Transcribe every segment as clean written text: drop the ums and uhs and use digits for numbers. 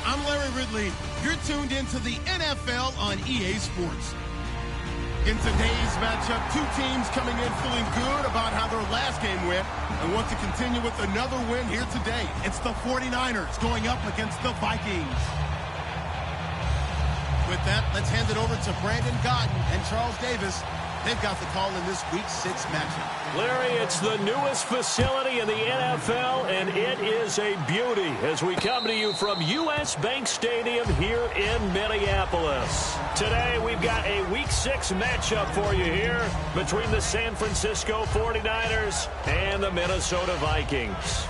I'm Larry Ridley. You're tuned into the NFL on EA Sports. In today's matchup, two teams coming in feeling good about how their last game went and want to continue with another win here today. It's the 49ers going up against the Vikings. With that, let's hand it over to Brandon Godden and Charles Davis. They've got the call in this Week 6 matchup. Larry, it's the newest facility in the NFL, and it is a beauty as we come to you from U.S. Bank Stadium here in Minneapolis. Today, we've got a Week 6 matchup for you here between the San Francisco 49ers and the Minnesota Vikings.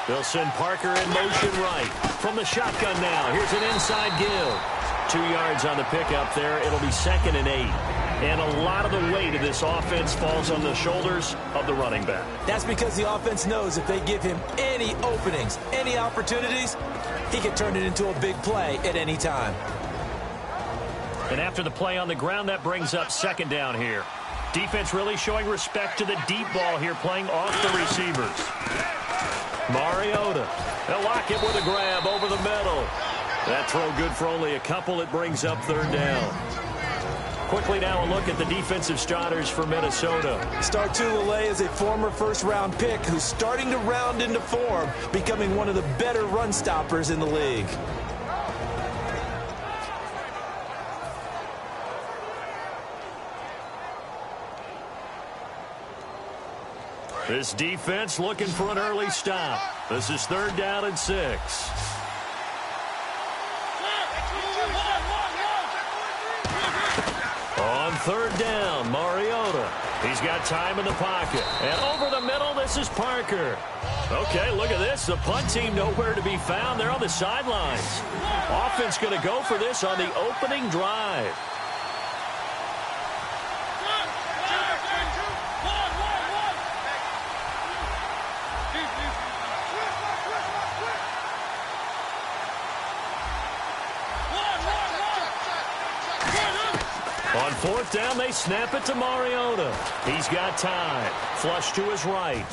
They'll send Parker in motion right. From the shotgun now. Here's an inside give. 2 yards on the pickup there. It'll be 2nd and 8. And a lot of the weight of this offense falls on the shoulders of the running back. That's because the offense knows if they give him any openings, any opportunities, he can turn it into a big play at any time. And after the play on the ground, that brings up 2nd down here. Defense really showing respect to the deep ball here, playing off the receivers. Mariota. They'll lock it with a grab over the middle. That throw good for only a couple. It brings up 3rd down. Quickly now a look at the defensive starters for Minnesota. Star Tulale is a former first-round pick who's starting to round into form, becoming one of the better run stoppers in the league. This defense looking for an early stop. This is 3rd down and 6. On 3rd down, Mariota. He's got time in the pocket. And over the middle, this is Parker. Okay, look at this. The punt team nowhere to be found. They're on the sidelines. Offense going to go for this on the opening drive. On 4th down, they snap it to Mariota. He's got time. Flush to his right.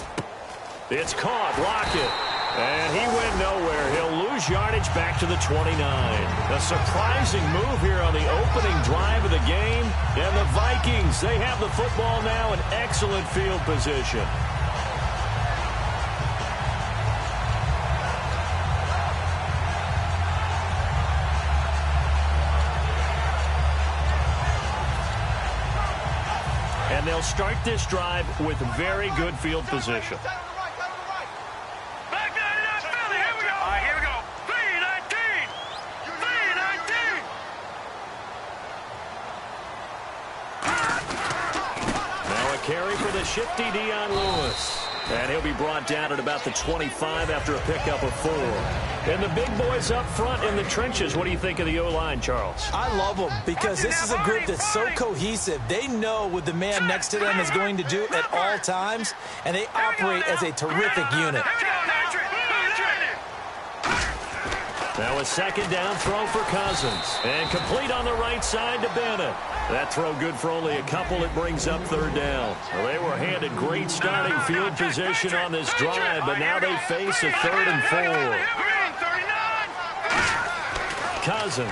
It's caught. Lockett. And he went nowhere. He'll lose yardage back to the 29. A surprising move here on the opening drive of the game. And the Vikings, they have the football now in excellent field position. And they'll start this drive with very good field position. Back 99 Philly, here we go. All right, here we go. 3-19. 3-19. Now a carry for the shifty Dion Lewis. And he'll be brought down at about the 25 after a pickup of 4. And the big boys up front in the trenches. What do you think of the O-line, Charles? I love them because this is a group that's so cohesive. They know what the man next to them is going to do at all times, and they operate as a terrific unit. Now a 2nd down throw for Cousins. And complete on the right side to Bennett. That throw good for only a couple. It brings up 3rd down. Well, they were handed great starting field position on this drive, but now they face a 3rd and 4. Cousins.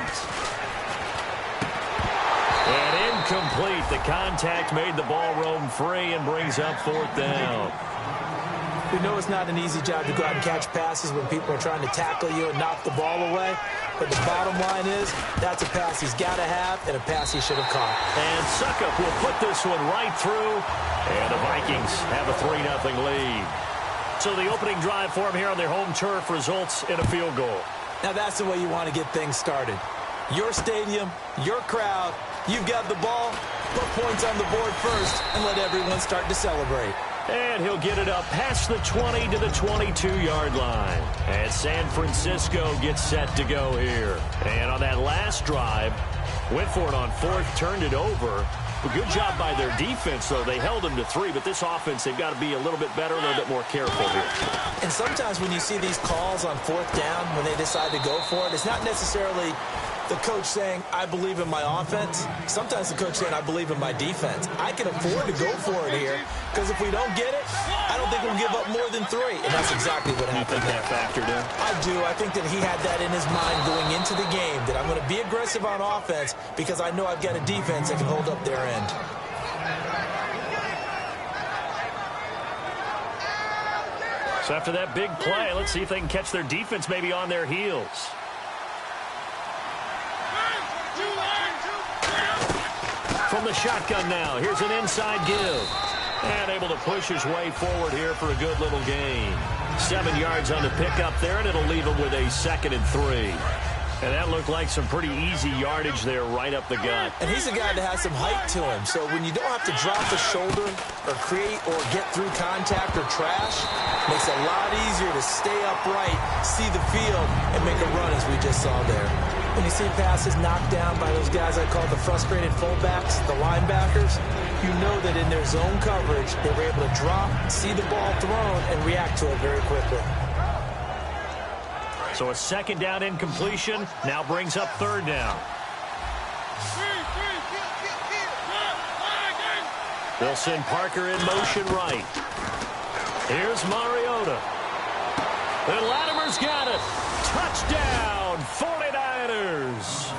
And incomplete. The contact made the ball roam free and brings up 4th down. We know it's not an easy job to go out and catch passes when people are trying to tackle you and knock the ball away. But the bottom line is, that's a pass he's got to have and a pass he should have caught. And Suckup will put this one right through. And the Vikings have a 3-0 lead. So the opening drive for them here on their home turf results in a field goal. Now that's the way you want to get things started. Your stadium, your crowd, you've got the ball, put points on the board first and let everyone start to celebrate. And he'll get it up past the 20 to the 22-yard line. And San Francisco gets set to go here. And on that last drive, Went for it on fourth, turned it over. A good job by their defense, though. They held them to 3, but this offense, they've got to be a little bit better, a little bit more careful here. And sometimes when you see these calls on fourth down, when they decide to go for it, it's not necessarily the coach saying, I believe in my offense. Sometimes the coach saying, I believe in my defense. I can afford to go for it here, because if we don't get it, I don't think we'll give up more than 3. And that's exactly what happened there. That factored in? I do. I think that he had that in his mind going into the game, that I'm going to be aggressive on offense because I know I've got a defense that can hold up their end. So after that big play, let's see if they can catch their defense maybe on their heels. From the shotgun now, here's an inside give. And able to push his way forward here for a good little gain. 7 yards on the pickup there, and it'll leave him with a 2nd and 3. And that looked like some pretty easy yardage there right up the gut. And he's a guy that has some height to him. So when you don't have to drop a shoulder or create or get through contact or trash, it makes it a lot easier to stay upright, see the field, and make a run as we just saw there. When you see passes knocked down by those guys I call the frustrated fullbacks, the linebackers, you know that in their zone coverage, they were able to drop, see the ball thrown, and react to it very quickly. So a 2nd down incompletion now brings up 3rd down. They'll send Parker in motion right. Here's Mariota. And Latimer's got it. Touchdown, 49ers.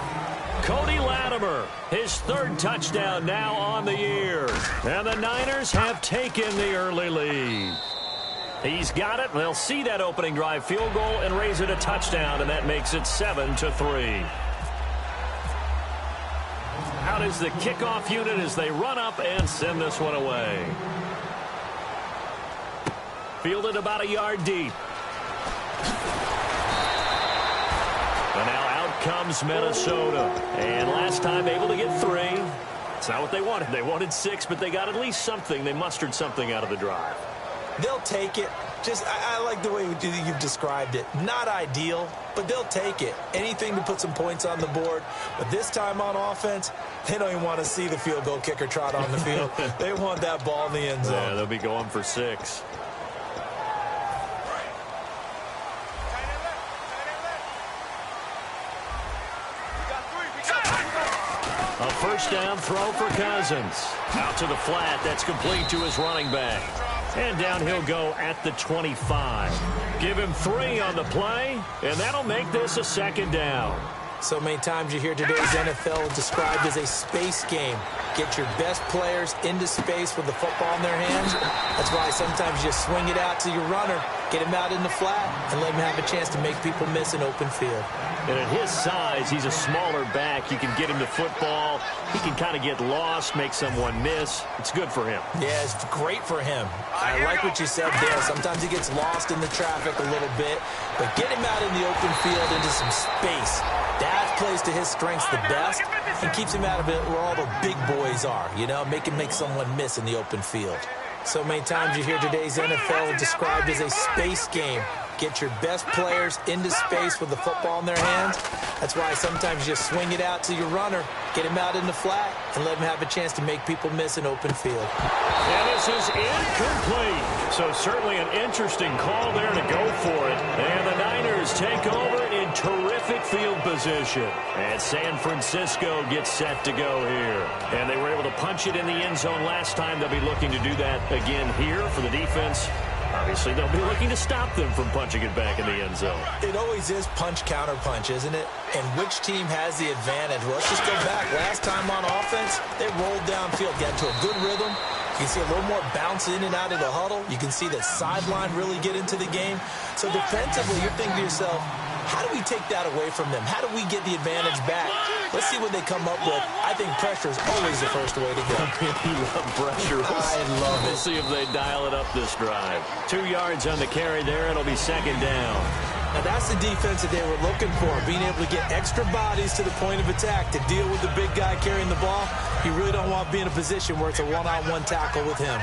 Cody Latimer, his 3rd touchdown now on the year. And the Niners have taken the early lead. He's got it. They'll see that opening drive field goal and raise it a touchdown, and that makes it 7-3. Out is the kickoff unit as they run up and send this one away. Fielded about a yard deep. And now out comes Minnesota. And last time able to get 3. It's not what they wanted. They wanted 6, but they got at least something. They mustered something out of the drive. They'll take it. I like the way you've described it. Not ideal, but they'll take it. Anything to put some points on the board. But this time on offense, they don't even want to see the field goal kicker trot on the field. They want that ball in the end zone. Yeah, they'll be going for 6. A 1st down throw for Cousins. Out to the flat. That's complete to his running back. And down he'll go at the 25. Give him 3 on the play, and that'll make this a 2nd down. So many times you hear today's NFL described as a space game. Get your best players into space with the football in their hands. That's why sometimes you swing it out to your runner, get him out in the flat, and let him have a chance to make people miss an open field. And at his size, he's a smaller back. You can get him the football. He can kind of get lost, make someone miss. It's good for him. Yeah, it's great for him. I like what you said there. Sometimes he gets lost in the traffic a little bit, but get him out in the open field into some space. That plays to his strengths the best and keeps him out of it where all the big boys are, you know, make someone miss in the open field. So many times you hear today's NFL described as a space game. Get your best players into space with the football in their hands. That's why sometimes you swing it out to your runner, get him out in the flat, and let him have a chance to make people miss an open field. And this is incomplete. So certainly an interesting call there to go for it. And the Niners take over in terrific field position. And San Francisco gets set to go here. And they were able to punch it in the end zone last time. They'll be looking to do that again here for the defense. Obviously, they'll be looking to stop them from punching it back in the end zone. It always is punch-counter-punch, isn't it? And which team has the advantage? Well, let's just go back. Last time on offense, they rolled downfield, got into a good rhythm. You can see a little more bounce in and out of the huddle. You can see the sideline really get into the game. So defensively, you're thinking to yourself, how do we take that away from them? How do we get the advantage back? Let's see what they come up with. I think pressure is always the first way to go. You love pressure. I love it. We'll see if they dial it up this drive. 2 yards on the carry there. It'll be 2nd down. Now that's the defense that they were looking for, being able to get extra bodies to the point of attack to deal with the big guy carrying the ball. You really don't want to be in a position where it's a one-on-one tackle with him.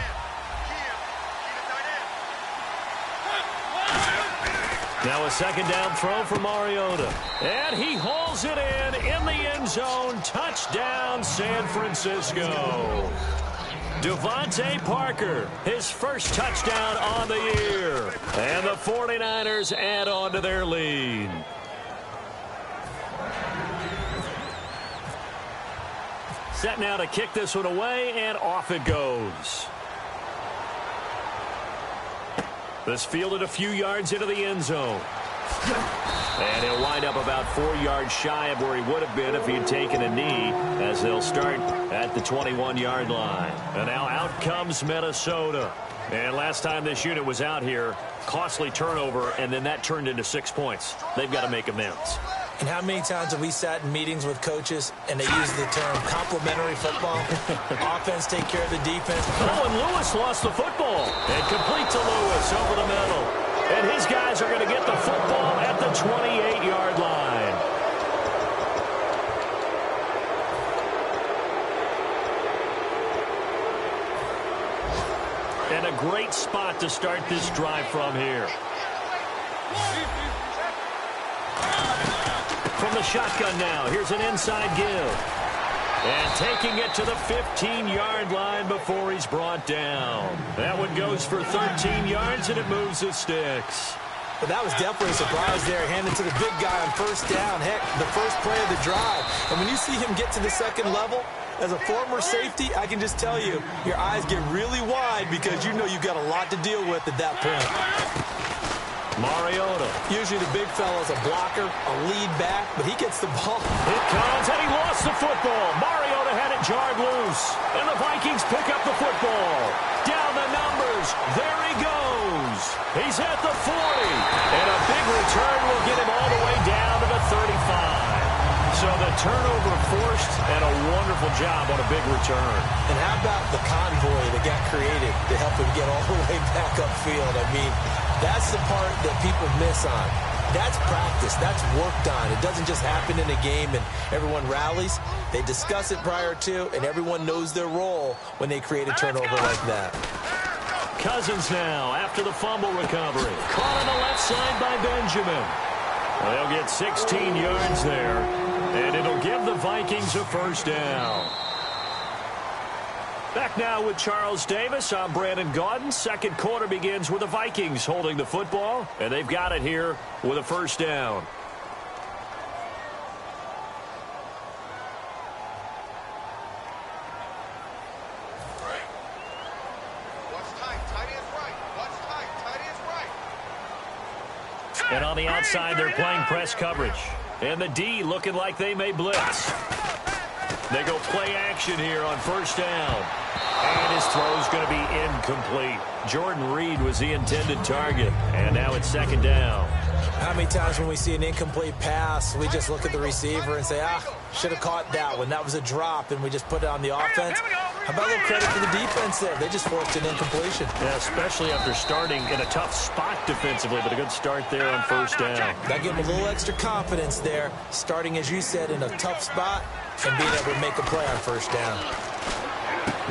Now a second down throw for Mariota. And he hauls it in the end zone. Touchdown, San Francisco. Devontae Parker, his first touchdown on the year. And the 49ers add on to their lead. Set now to kick this one away, and off it goes. This fielded a few yards into the end zone. And he'll wind up about 4 yards shy of where he would have been if he had taken a knee, as they'll start at the 21-yard line. And now out comes Minnesota. And last time this unit was out here, costly turnover, and then that turned into 6 points. They've got to make amends. And how many times have we sat in meetings with coaches and they use the term complementary football? Offense take care of the defense. Oh, and Lewis lost the football. And complete to Lewis over the middle. And his guys are going to get the football at the 28-yard line. And a great spot to start this drive from here. From the shotgun now, here's an inside give. And taking it to the 15-yard line before he's brought down. That one goes for 13 yards, and it moves the sticks. But that was definitely a surprise there. Handed to the big guy on first down. Heck, the first play of the drive. And when you see him get to the second level, as a former safety, I can just tell you, your eyes get really wide because you know you've got a lot to deal with at that point. Mariota. Usually the big fella's a blocker, a lead back, but he gets the ball. It comes, and he lost the football. Mariota had it jarred loose. And the Vikings pick up the football. Down the numbers. There he goes. He's at the 40. And a big return will get him all the way down to the 35. So the turnover forced, and a wonderful job on a big return. And how about the convoy that got created to help him get all the way back upfield? I mean, that's the part that people miss on. That's practice. That's worked on. It doesn't just happen in a game and everyone rallies. They discuss it prior to, and everyone knows their role when they create a turnover like that. Cousins now after the fumble recovery. Caught on the left side by Benjamin. They'll get 16 yards there, and it'll give the Vikings a first down. Back now with Charles Davis. I'm Brandon Gaudin. Second quarter begins with the Vikings holding the football, and they've got it here with a first down. And on the outside, they're playing press coverage. And the D looking like they may blitz. They go play action here on first down. And his throw's going to be incomplete. Jordan Reed was the intended target. And now it's second down. How many times when we see an incomplete pass, we just look at the receiver and say, should have caught that one. That was a drop, and we just put it on the offense. How about a little credit for the defense there? They just forced an incompletion. Yeah, especially after starting in a tough spot defensively, but a good start there on first down. That gave them a little extra confidence there, starting, as you said, in a tough spot and being able to make a play on first down.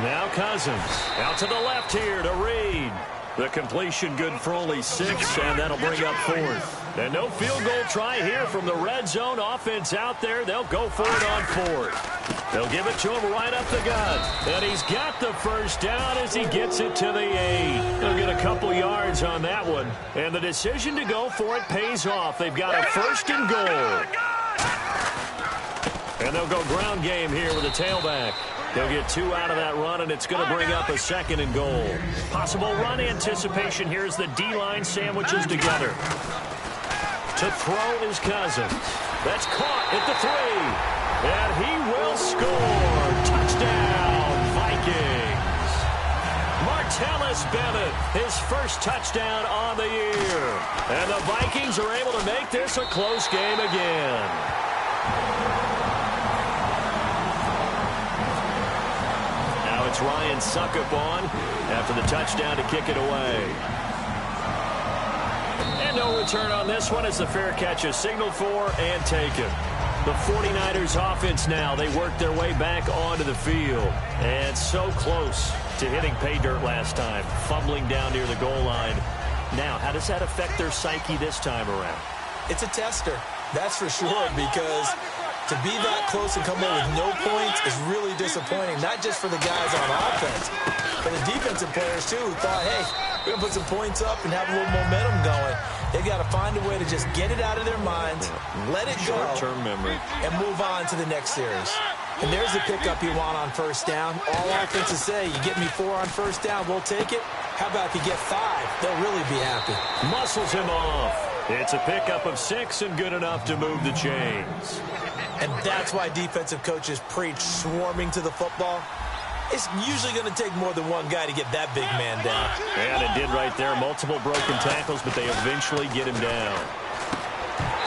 Now Cousins out to the left here to Reed. The completion good for only 6, and that'll bring up fourth. And no field goal try here from the red zone. Offense out there. They'll go for it on fourth. They'll give it to him right up the gut. And he's got the first down as he gets it to the 8. They'll get a couple yards on that one. And the decision to go for it pays off. They've got a first and goal. And they'll go ground game here with a tailback. They'll get 2 out of that run, and it's going to bring up a second and goal. Possible run anticipation here as the D-line sandwiches together. To throw is Cousins. That's caught at the 3. And he will score. Touchdown, Vikings. Martellus Bennett, his first touchdown on the year. And the Vikings are able to make this a close game again. Now it's Ryan Suckup on after the touchdown to kick it away. And no return on this one as the fair catch is signaled for and taken. The 49ers offense now, they work their way back onto the field. And so close to hitting pay dirt last time. Fumbling down near the goal line. now. How does that affect their psyche this time around? It's a tester, that's for sure, because to be that close and come away with no points is really disappointing, not just for the guys on offense, but the defensive players, too, who thought, hey, we're going to put some points up and have a little momentum going. They've got to find a way to just get it out of their minds, let it go, short-term memory, and move on to the next series. And there's the pickup you want on first down. All offenses say, you get me 4 on first down, we'll take it. How about if you get 5? They'll really be happy. Muscles him off. It's a pickup of 6 and good enough to move the chains. And that's why defensive coaches preach swarming to the football. It's usually going to take more than one guy to get that big man down. And it did right there. Multiple broken tackles, but they eventually get him down.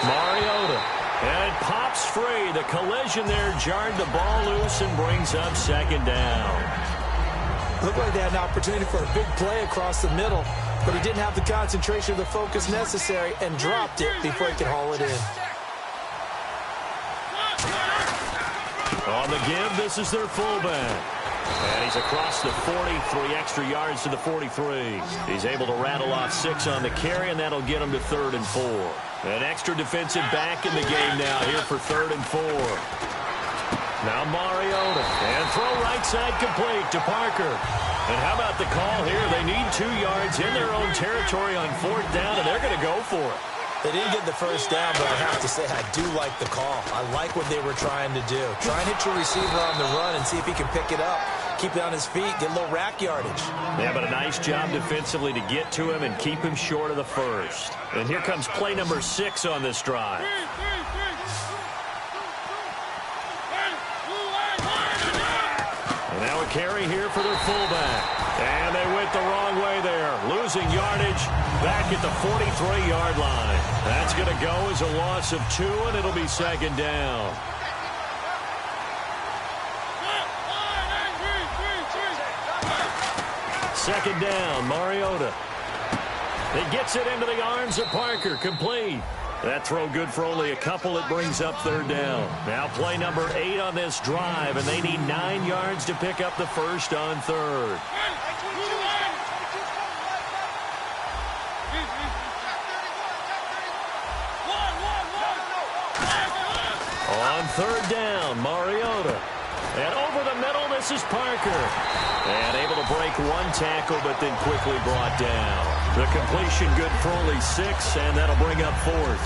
Mariota. And it pops free. The collision there jarred the ball loose and brings up second down. Looked like they had an opportunity for a big play across the middle, but he didn't have the concentration or the focus necessary and dropped it before he could haul it in. On the give, this is their fullback. And he's across the 40, 3 extra yards to the 43. He's able to rattle off 6 on the carry, and that'll get him to 3rd and 4. An extra defensive back in the game now here for 3rd and 4. Now Mariota. And throw right side complete to Parker. And how about the call here? They need 2 yards in their own territory on 4th down, and they're going to go for it. They didn't get the first down, but I have to say I do like the call. I like what they were trying to do. Try and hit your receiver on the run and see if he can pick it up. Keep it on his feet, get a little rack yardage. Yeah, but a nice job defensively to get to him and keep him short of the first. And here comes play number 6 on this drive. And now a carry here for their fullback. And they went the wrong way there. Losing yardage back at the 43-yard line. That's going to go as a loss of 2, and it'll be second down. Second down, Mariota. He gets it into the arms of Parker, complete. That throw good for only a couple. It brings up 3rd down. Now play number 8 on this drive, and they need 9 yards to pick up the first on 3rd. On 3rd down, Mariota. And over the middle, this is Parker. And able to break 1 tackle, but then quickly brought down. The completion good for only 6, and that'll bring up 4th.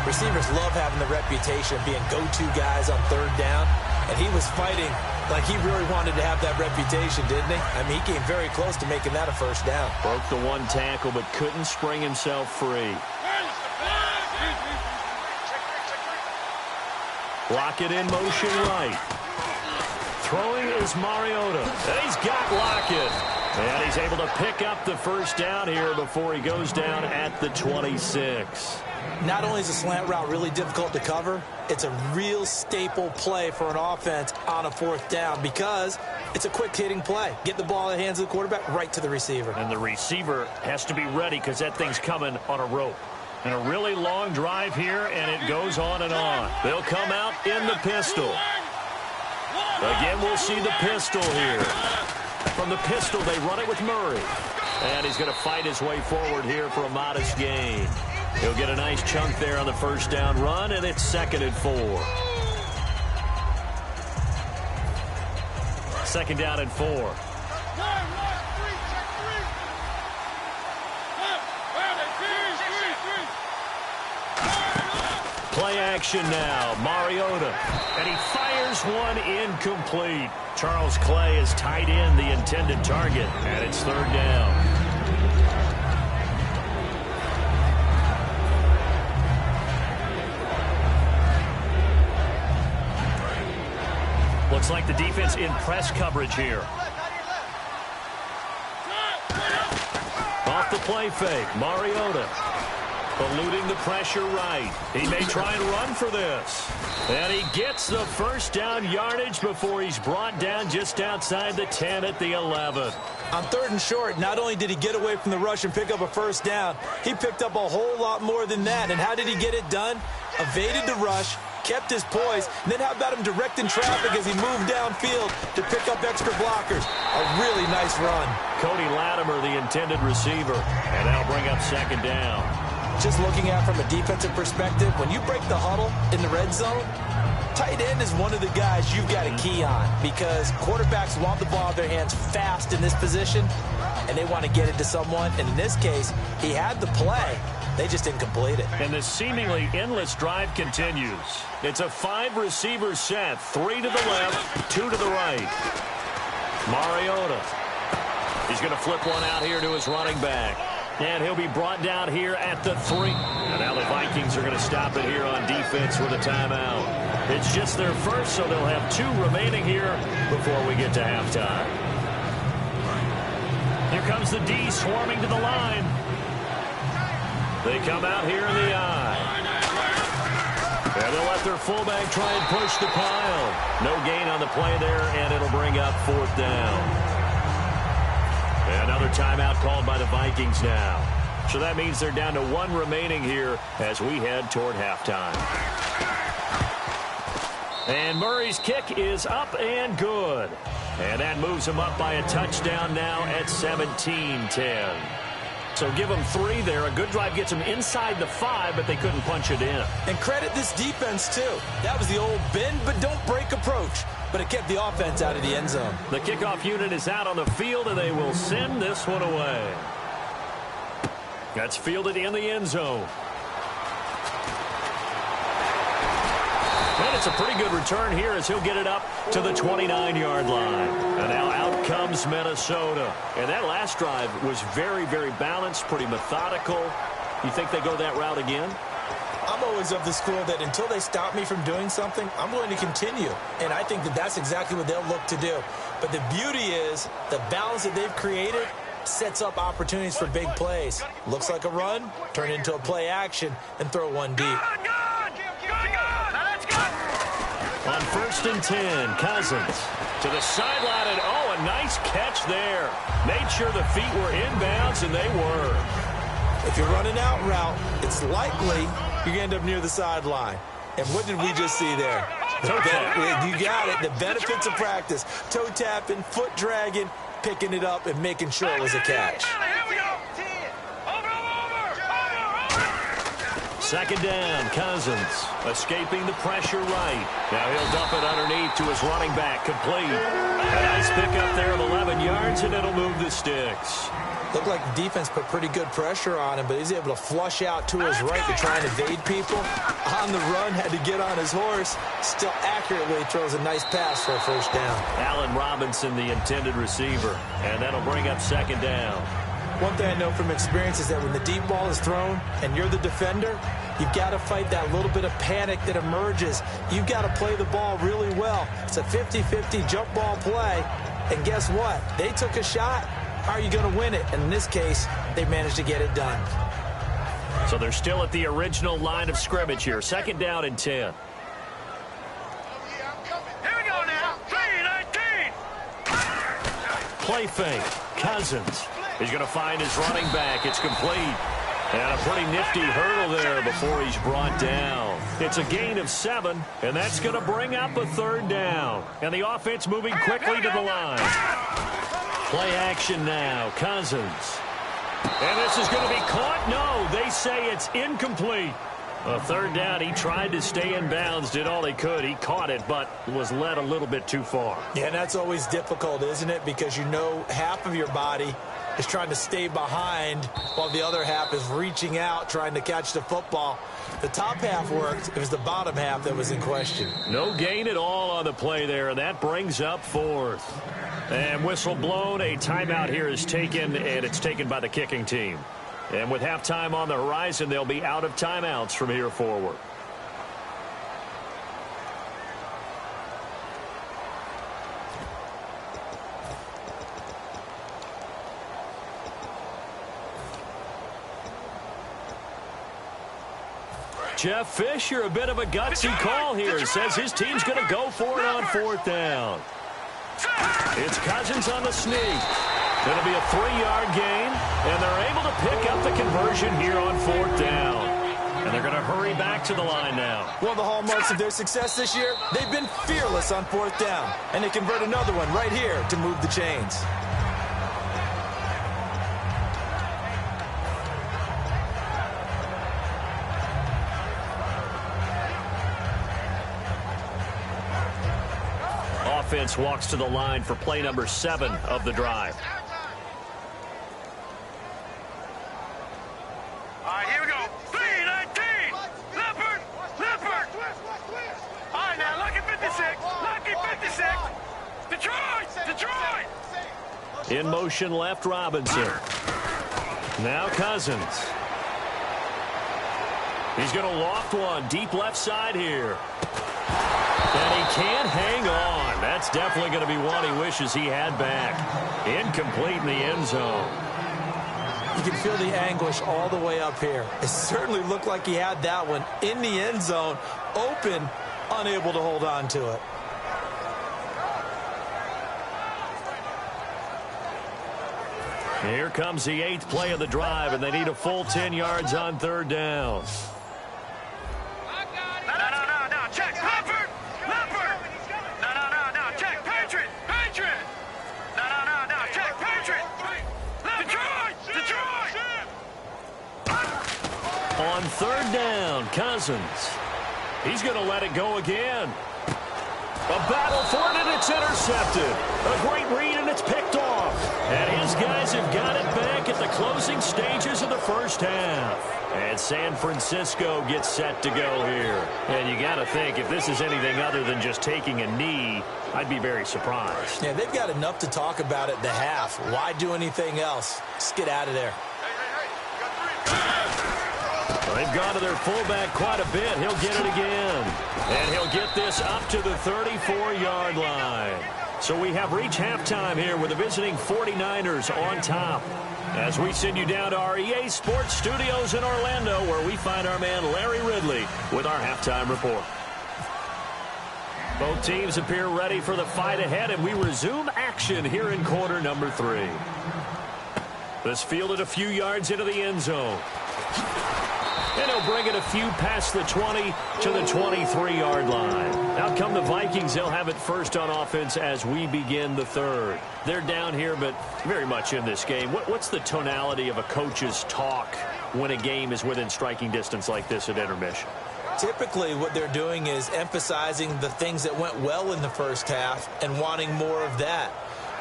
Receivers love having the reputation of being go-to guys on 3rd down, and he was fighting like he really wanted to have that reputation, didn't he? I mean, he came very close to making that a first down. Broke the 1 tackle, but couldn't spring himself free. Lockett in motion right. Throwing is Mariota. And he's got Lockett. And he's able to pick up the first down here before he goes down at the 26. Not only is a slant route really difficult to cover, it's a real staple play for an offense on a 4th down because it's a quick-hitting play. Get the ball in the hands of the quarterback right to the receiver. And the receiver has to be ready because that thing's coming on a rope. And a really long drive here, and it goes on and on. They'll come out in the pistol. Again, we'll see the pistol here. From the pistol, they run it with Murray. And he's going to fight his way forward here for a modest gain. He'll get a nice chunk there on the first down run, and it's 2nd and 4. 2nd down and 4. Play action now, Mariota. And he fires one incomplete. Charles Clay is tied in the intended target, and it's 3rd down. Looks like the defense in press coverage here. Off the play fake, Mariota. Eluding the pressure right. He may try and run for this. And he gets the first down yardage before he's brought down just outside the 10 at the 11. On 3rd and short, not only did he get away from the rush and pick up a first down, he picked up a whole lot more than that. And how did he get it done? Evaded the rush, kept his poise, and then how about him directing traffic as he moved downfield to pick up extra blockers? A really nice run. Cody Latimer, the intended receiver, and that'll bring up second down. Just looking at it from a defensive perspective, when you break the huddle in the red zone, tight end is one of the guys you've got to key on because quarterbacks want the ball in their hands fast in this position, and they want to get it to someone. And in this case, he had the play. They just didn't complete it. And this seemingly endless drive continues. It's a 5-receiver set, 3 to the left, 2 to the right. Mariota. He's going to flip one out here to his running back. And he'll be brought down here at the 3. And now the Vikings are going to stop it here on defense with a timeout. It's just their first, so they'll have 2 remaining here before we get to halftime. Here comes the D swarming to the line. They come out here in the I. And they'll let their fullback try and push the pile. No gain on the play there, and it'll bring up 4th down. Another timeout called by the Vikings now. So that means they're down to 1 remaining here as we head toward halftime. And Murray's kick is up and good. And that moves him up by a touchdown now at 17-10. So give them 3 there. A good drive gets them inside the 5, but they couldn't punch it in. And credit this defense, too. That was the old bend but don't break approach. But it kept the offense out of the end zone. The kickoff unit is out on the field, and they will send this one away. That's fielded in the end zone. And it's a pretty good return here as he'll get it up to the 29-yard line. And now out comes Minnesota. And that last drive was very, very balanced, pretty methodical. You think they go that route again? I'm always of the school that until they stop me from doing something, I'm going to continue. And I think that that's exactly what they'll look to do. But the beauty is the balance that they've created sets up opportunities for big plays. Looks like a run, turn it into a play action, and throw one deep. On 1st and 10, Cousins to the sideline, and oh, a nice catch there. Made sure the feet were inbounds, and they were. If you're running out route, it's likely you're going to end up near the sideline. And what did we just see there? You got it. The benefits of practice. Toe tapping, foot dragging, picking it up, and making sure it was a catch. Second down, Cousins escaping the pressure right. Now he'll dump it underneath to his running back, complete. A nice pickup there of 11 yards, and it'll move the sticks. Looked like the defense put pretty good pressure on him, but he's able to flush out to his right to try and evade people. On the run, had to get on his horse. Still accurately throws a nice pass for a 1st down. Allen Robinson, the intended receiver, and that'll bring up 2nd down. One thing I know from experience is that when the deep ball is thrown and you're the defender, you've got to fight that little bit of panic that emerges. You've got to play the ball really well. It's a 50-50 jump ball play, and guess what? They took a shot. How are you going to win it? And in this case, they managed to get it done. So they're still at the original line of scrimmage here. 2nd down and 10. Here we go now. 3-19. Play fake. Cousins. He's going to find his running back. It's complete. And a pretty nifty hurdle there before he's brought down. It's a gain of 7, and that's going to bring up a 3rd down. And the offense moving quickly to the line. Play action now. Cousins. And this is going to be caught. No, they say it's incomplete. A 3rd down. He tried to stay in bounds, did all he could. He caught it, but was led a little bit too far. Yeah, and that's always difficult, isn't it? Because you know half of your body is trying to stay behind while the other half is reaching out, trying to catch the football. The top half worked. It was the bottom half that was in question. No gain at all on the play there, and that brings up 4th. And whistle blown. A timeout here is taken, and it's taken by the kicking team. And with halftime on the horizon, they'll be out of timeouts from here forward. Jeff Fisher, a bit of a gutsy call here. Says his team's going to go for it on 4th down. It's Cousins on the sneak. It'll be a 3-yard gain, and they're able to pick up the conversion here on 4th down. And they're going to hurry back to the line now. One of the hallmarks of their success this year, they've been fearless on 4th down. And they convert another one right here to move the chains. Offense walks to the line for play number 7 of the drive. All right, here we go. 3-19. Leopard. Leopard. All right, now, lucky 56. Lucky 56. Detroit. Detroit. In motion left, Robinson. Now Cousins. He's going to loft one deep left side here. And he can't hang on. That's definitely going to be one he wishes he had back. Incomplete in the end zone. You can feel the anguish all the way up here. It certainly looked like he had that one in the end zone, open, unable to hold on to it. Here comes the 8th play of the drive, and they need a full 10 yards on 3rd down. No, check. Leopard. Leopard. No, check. Patriot. Patriot. No, check. Patriot. Detroit. On 3rd down, Cousins. He's going to let it go again. A battle for it, and it's intercepted. A great read, and it's picked off. And his guys have got it back at the closing stages of the first half. And San Francisco gets set to go here. And you got to think, if this is anything other than just taking a knee, I'd be very surprised. Yeah, they've got enough to talk about at the half. Why do anything else? Just get out of there. They've gone to their fullback quite a bit. He'll get it again. And he'll get this up to the 34-yard line. So we have reached halftime here with the visiting 49ers on top. As we send you down to our EA Sports Studios in Orlando, where we find our man Larry Ridley with our halftime report. Both teams appear ready for the fight ahead, and we resume action here in quarter number 3. This fielded a few yards into the end zone. And he'll bring it a few past the 20 to the 23-yard line. Out come the Vikings. They'll have it first on offense as we begin the 3rd. They're down here, but very much in this game. What's the tonality of a coach's talk when a game is within striking distance like this at intermission? Typically, what they're doing is emphasizing the things that went well in the first half and wanting more of that.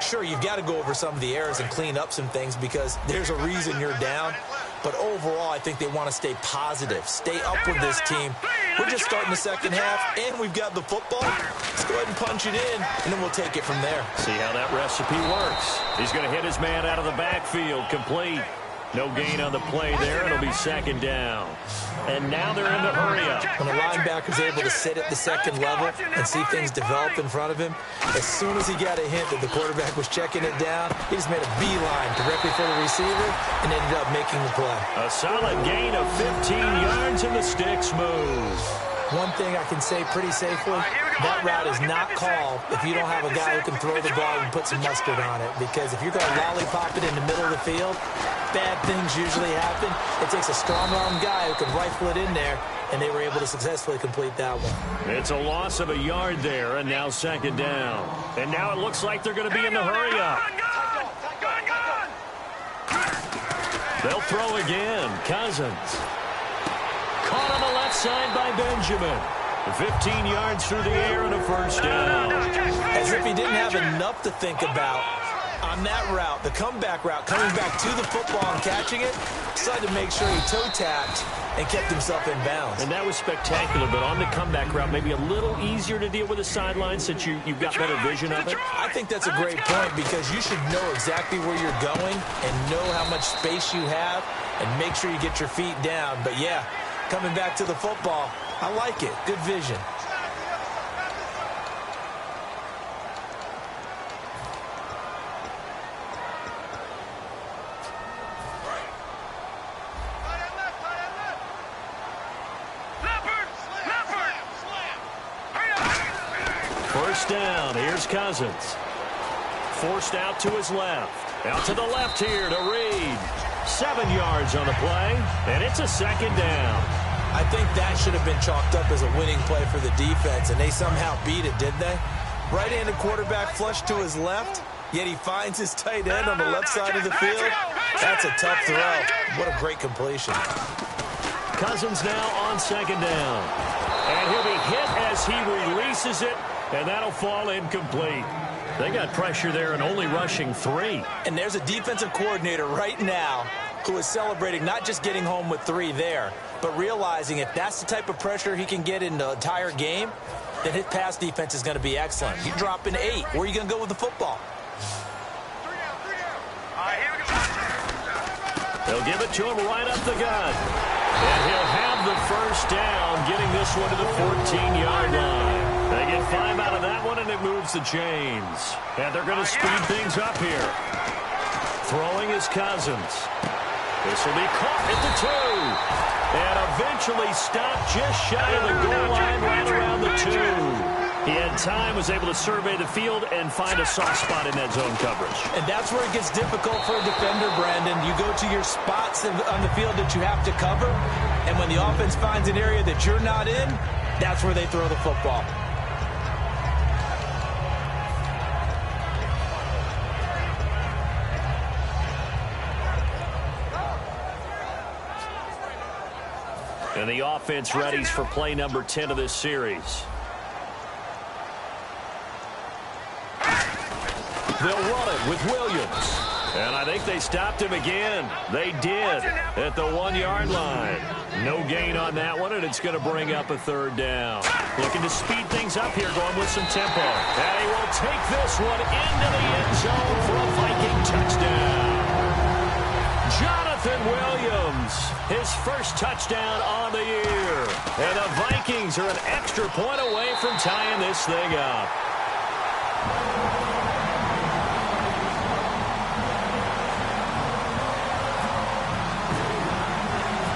Sure, you've got to go over some of the errors and clean up some things because there's a reason you're down. But overall, I think they want to stay positive, stay up with this team. We're just starting the second half, and we've got the football. Let's go ahead and punch it in, and then we'll take it from there. See how that recipe works. He's going to hit his man out of the backfield, complete. No gain on the play there. It'll be 2nd down. And now they're in the hurry-up. When a linebacker's able to sit at the second level and see things develop in front of him, as soon as he got a hint that the quarterback was checking it down, he just made a beeline directly for the receiver and ended up making the play. A solid gain of 15 yards, and the sticks move. One thing I can say pretty safely, that route is not called if you don't have a guy who can throw the ball and put some mustard on it. Because if you're going to lollipop it in the middle of the field, bad things usually happen. It takes a strong-arm guy who can rifle it in there, and they were able to successfully complete that one. It's a loss of a yard there, and now 2nd down. And now it looks like they're going to be in the hurry-up. They'll throw again. Cousins. Caught on the left side by Benjamin. 15 yards through the air and a 1st down. As if he didn't have enough to think about on that route, the comeback route, coming back to the football and catching it, decided to make sure he toe-tapped and kept himself in bounds. And that was spectacular, but on the comeback route, maybe a little easier to deal with the sideline since you've got better vision of it? I think that's a great point because you should know exactly where you're going and know how much space you have and make sure you get your feet down. But, yeah, coming back to the football, I like it. Good vision. First down. Here's Cousins. Forced out to his left. Out to the left here to Reed. 7 yards on the play, and it's a 2nd down. I think that should have been chalked up as a winning play for the defense, and they somehow beat it, didn't they? Right-handed quarterback flushed to his left, yet he finds his tight end on the left side of the field. That's a tough throw. What a great completion. Cousins now on second down. And he'll be hit as he releases it, and that'll fall incomplete. They got pressure there and only rushing 3. And there's a defensive coordinator right now who is celebrating not just getting home with 3 there, but realizing if that's the type of pressure he can get in the entire game, then his pass defense is going to be excellent. You're dropping 8. Where are you going to go with the football? They'll give it to him right up the gut. And he'll have the first down, getting this one to the 14-yard line. They get 5 out of that one, and it moves the chains. And they're going to speed things up here. Throwing is Cousins. This will be caught at the 2. And eventually stopped just shy of the goal line right around the 2. He had time, was able to survey the field and find a soft spot in that zone coverage. And that's where it gets difficult for a defender, Brandon. You go to your spots on the field that you have to cover, and when the offense finds an area that you're not in, that's where they throw the football. And the offense readies for play number 10 of this series. They'll run it with Williams. And I think they stopped him again. They did at the 1-yard line. No gain on that one, and it's going to bring up a 3rd down. Looking to speed things up here, going with some tempo. And he will take this one into the end zone for a Viking touchdown. Jonathan Williams, his first touchdown on the year. And the Vikings are an extra point away from tying this thing up.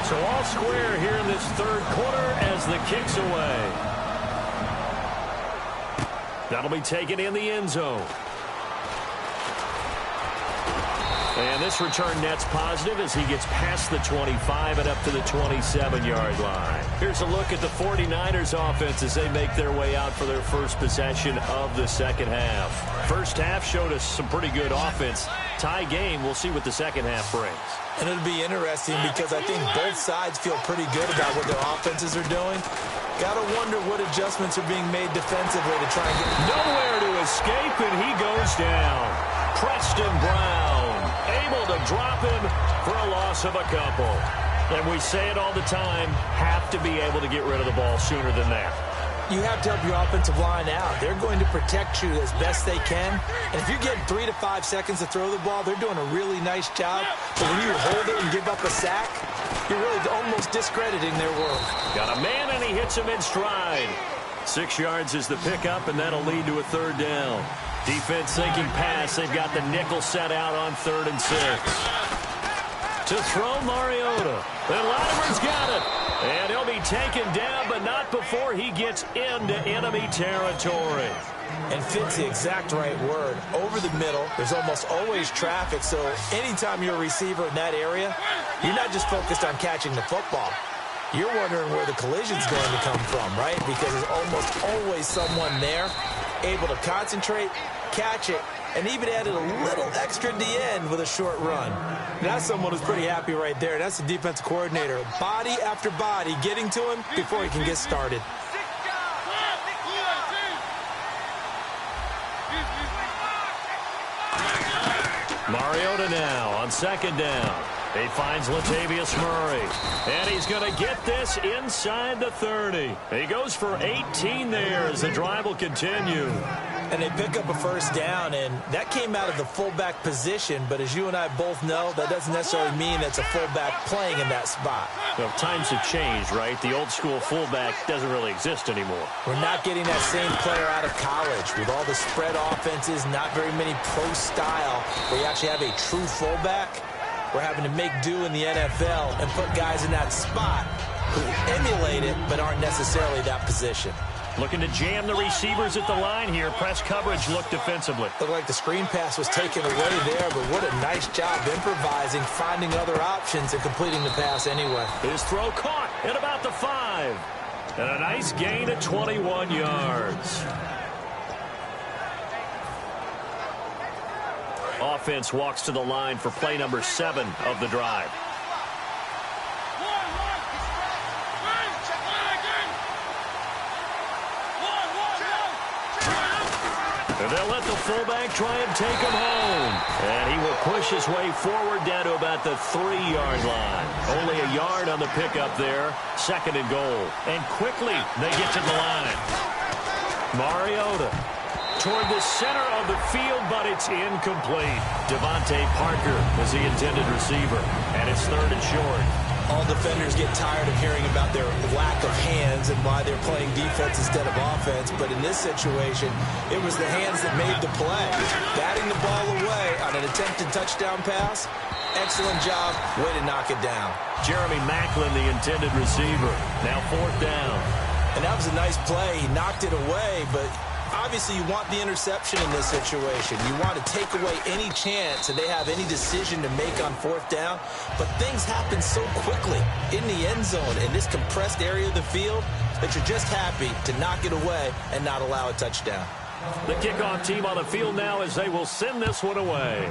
So all square here in this 3rd quarter as the kick's away. That'll be taken in the end zone. And this return net's positive as he gets past the 25 and up to the 27-yard line. Here's a look at the 49ers offense as they make their way out for their first possession of the second half. First half showed us some pretty good offense. Tie game, we'll see what the second half brings. And it'll be interesting because I think both sides feel pretty good about what their offenses are doing. Got to wonder what adjustments are being made defensively to try and get nowhere to escape, and he goes down. Preston Brown able to drop him for a loss of a couple. And we say it all the time, have to be able to get rid of the ball sooner than that. You have to help your offensive line out. They're going to protect you as best they can. And if you're getting 3 to 5 seconds to throw the ball, they're doing a really nice job. But when you hold it and give up a sack, you're really almost discrediting their work. Got a man, and he hits him in stride. 6 yards is the pickup, and that'll lead to a 3rd down. Defense thinking pass. They've got the nickel set out on 3rd and 6. To throw Mariota. And Latimer's got it. And he'll be taken down, but not before he gets into enemy territory. And fits the exact right word. Over the middle, there's almost always traffic, so anytime you're a receiver in that area, you're not just focused on catching the football. You're wondering where the collision's going to come from, right? Because there's almost always someone there able to concentrate, catch it, and even added a little extra at the end with a short run. That's someone who's pretty happy right there. That's the defensive coordinator. Body after body getting to him before he can get started. Mariota now on 2nd down. He finds Latavius Murray, and he's going to get this inside the 30. He goes for 18 there as the drive will continue. And they pick up a 1st down, and that came out of the fullback position, but as you and I both know, that doesn't necessarily mean that's a fullback playing in that spot. Well, times have changed, right? The old school fullback doesn't really exist anymore. We're not getting that same player out of college with all the spread offenses, not very many pro style, where you actually have a true fullback. We're having to make do in the NFL and put guys in that spot who emulate it but aren't necessarily that position. Looking to jam the receivers at the line here. Press coverage look defensively. Looked like the screen pass was taken away there, but what a nice job improvising, finding other options, and completing the pass anyway. His throw caught at about the 5. And a nice gain at 21 yards. Offense walks to the line for play number 7 of the drive. And they'll let the fullback try and take him home. And he will push his way forward down to about the 3-yard line. Only a yard on the pickup there. 2nd and goal. And quickly they get to the line. Mariota toward the center of the field, but it's incomplete. Devontae Parker is the intended receiver. And it's 3rd and short. All defenders get tired of hearing about their lack of hands and why they're playing defense instead of offense. But in this situation, it was the hands that made the play. Batting the ball away on an attempted touchdown pass. Excellent job. Way to knock it down. Jeremy Maclin, the intended receiver. Now 4th down. And that was a nice play. He knocked it away, but obviously you want the interception in this situation. You want to take away any chance that they have any decision to make on 4th down. But things happen so quickly in the end zone in this compressed area of the field that you're just happy to knock it away and not allow a touchdown. The kickoff team on the field now as they will send this one away.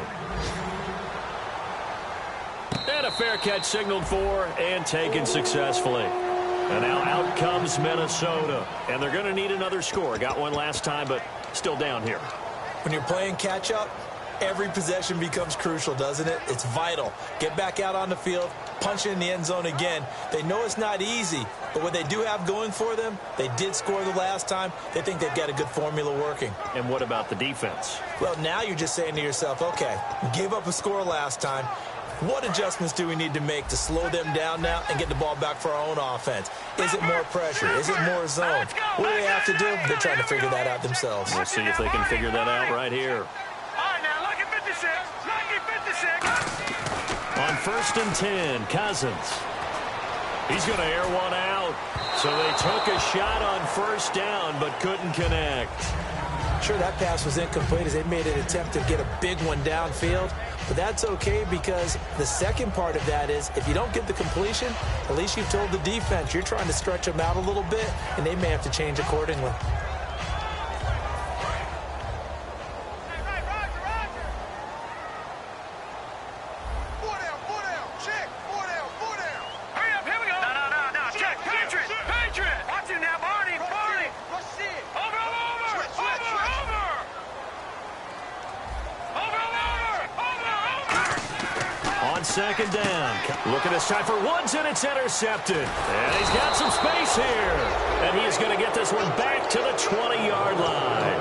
And a fair catch signaled for and taken successfully. And now out comes Minnesota. And they're going to need another score. Got one last time, but still down here. When you're playing catch-up, every possession becomes crucial, doesn't it? It's vital. Get back out on the field, punch it in the end zone again. They know it's not easy, but what they do have going for them, they did score the last time. They think they've got a good formula working. And what about the defense? Well, now you're just saying to yourself, okay, we gave up a score last time. What adjustments do we need to make to slow them down now and get the ball back for our own offense? Is it more pressure? Is it more zone? What do they have to do? They're trying to figure that out themselves. We'll see if they can figure that out right here. All right, now, lucky 56. Lucky 56. On 1st and 10, Cousins. He's going to air one out. So they took a shot on 1st down, but couldn't connect. Sure, that pass was incomplete as they made an attempt to get a big one downfield. But that's okay because the second part of that is if you don't get the completion, at least you've told the defense you're trying to stretch them out a little bit, and they may have to change accordingly. Second down. Looking this time for Woods, and it's intercepted. And he's got some space here. And he is going to get this one back to the 20-yard line.